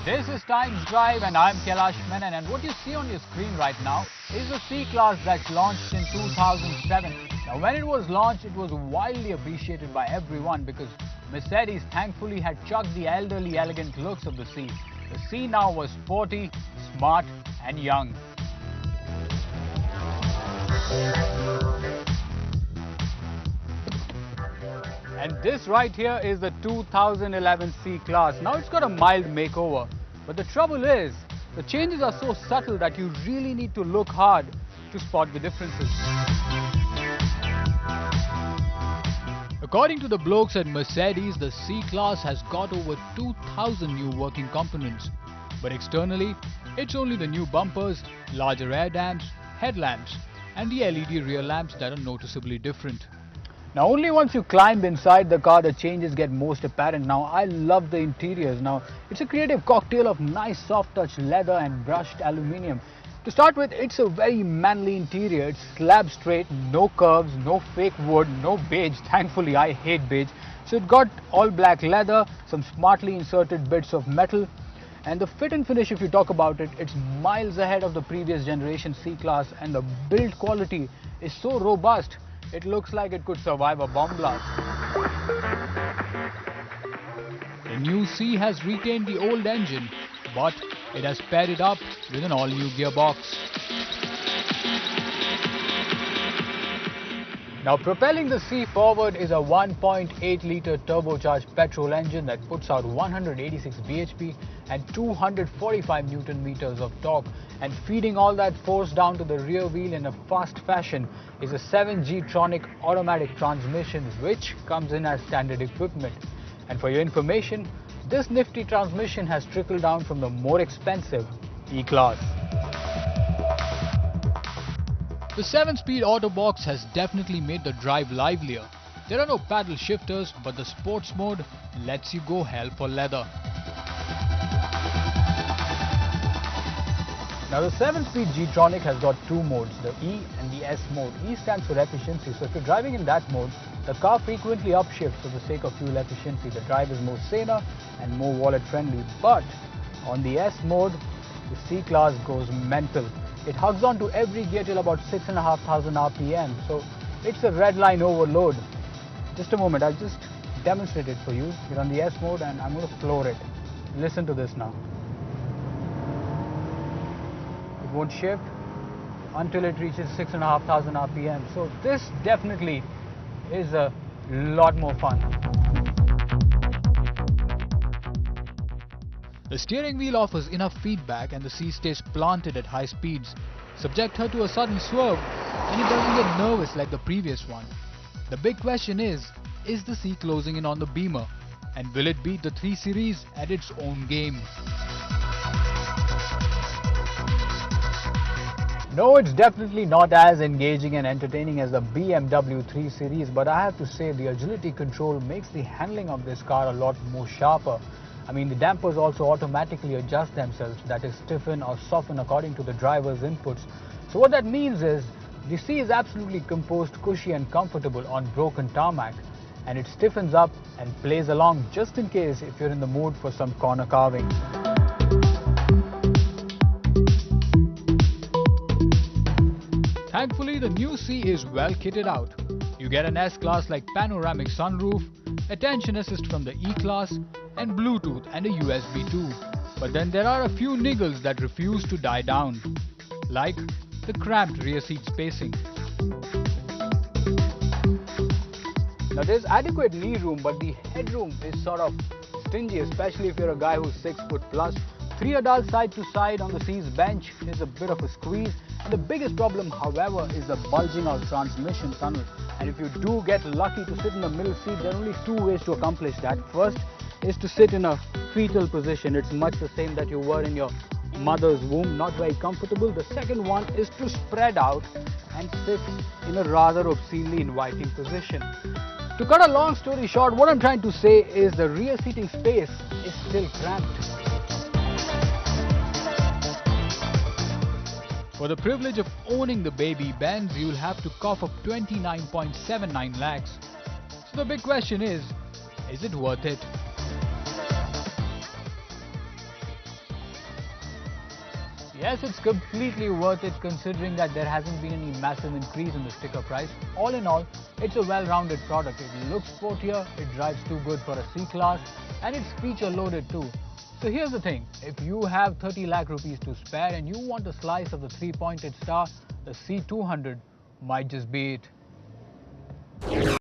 This is Times Drive and I'm KAILASH Menon, and what you see on your screen right now is the C-Class that's launched in 2007. Now when it was launched, it was widely appreciated by everyone because Mercedes thankfully had chucked the elderly elegant looks of the C. The C now was sporty, smart and young. And this right here is the 2011 C-Class. Now it's got a mild makeover, but the trouble is, the changes are so subtle that you really need to look hard to spot the differences. According to the blokes at Mercedes, the C-Class has got over 2,000 new working components. But externally, it's only the new bumpers, larger air dams, headlamps, and the LED rear lamps that are noticeably different. Now only once you climb inside the car the changes get most apparent. Now I love the interiors. Now it's a creative cocktail of nice soft touch leather and brushed aluminium. To start with, it's a very manly interior. It's slab straight, no curves, no fake wood, no beige. Thankfully I hate beige. So it got all black leather, some smartly inserted bits of metal. And the fit and finish, if you talk about it, it's miles ahead of the previous generation C-Class, and the build quality is so robust. It looks like it could survive a bomb blast. The new C has retained the old engine, but it has paired it up with an all-new gearbox. Now propelling the C forward is a 1.8-litre turbocharged petrol engine that puts out 186 bhp and 245 Newton meters of torque, and feeding all that force down to the rear wheel in a fast fashion is a 7G-tronic automatic transmission which comes in as standard equipment. And for your information, this nifty transmission has trickled down from the more expensive E-Class. The 7-speed auto box has definitely made the drive livelier. There are no paddle shifters, but the sports mode lets you go hell for leather. Now the 7-speed G-tronic has got two modes, the E and the S mode. E stands for efficiency, so if you're driving in that mode, the car frequently upshifts for the sake of fuel efficiency. The drive is more saner and more wallet friendly. But on the S mode, the C-Class goes mental. It hugs on to every gear till about 6,500 RPM, so it's a red line overload. Just a moment, I'll just demonstrate it for you. You're on the S mode and I'm going to floor it. Listen to this now. It won't shift until it reaches 6,500 RPM. So this definitely is a lot more fun. The steering wheel offers enough feedback and the C stays planted at high speeds. Subject her to a sudden swerve and it doesn't get nervous like the previous one. The big question is the C closing in on the Beamer? And will it beat the 3 Series at its own game? No, it's definitely not as engaging and entertaining as the BMW 3 Series, but I have to say the agility control makes the handling of this car a lot more sharper. I mean, the dampers also automatically adjust themselves, that is, stiffen or soften according to the driver's inputs. So what that means is the C is absolutely composed, cushy and comfortable on broken tarmac, and it stiffens up and plays along just in case if you're in the mood for some corner carving. Thankfully, the new C is well kitted out. You get an S-Class like panoramic sunroof, attention assist from the E-Class, and Bluetooth and a USB too. But then there are a few niggles that refuse to die down, like the cramped rear seat spacing. Now there's adequate knee room, but the headroom is sort of stingy, especially if you're a guy who's 6 foot plus. 3 adults side to side on the C's bench is a bit of a squeeze. And the biggest problem, however, is the bulging out transmission tunnel. And if you do get lucky to sit in the middle seat, there are only 2 ways to accomplish that. First is to sit in a fetal position. It's much the same that you were in your mother's womb, not very comfortable. The second one is to spread out and sit in a rather obscenely inviting position. To cut a long story short, what I'm trying to say is the rear seating space is still cramped. For the privilege of owning the baby Benz, you'll have to cough up 29.79 lakhs. So the big question is it worth it? Yes, it's completely worth it considering that there hasn't been any massive increase in the sticker price. All in all, it's a well-rounded product. It looks sportier, it drives too good for a C-Class, and it's feature-loaded too. So here's the thing, if you have 30 lakh rupees to spare and you want a slice of the three-pointed star, the C200 might just be it.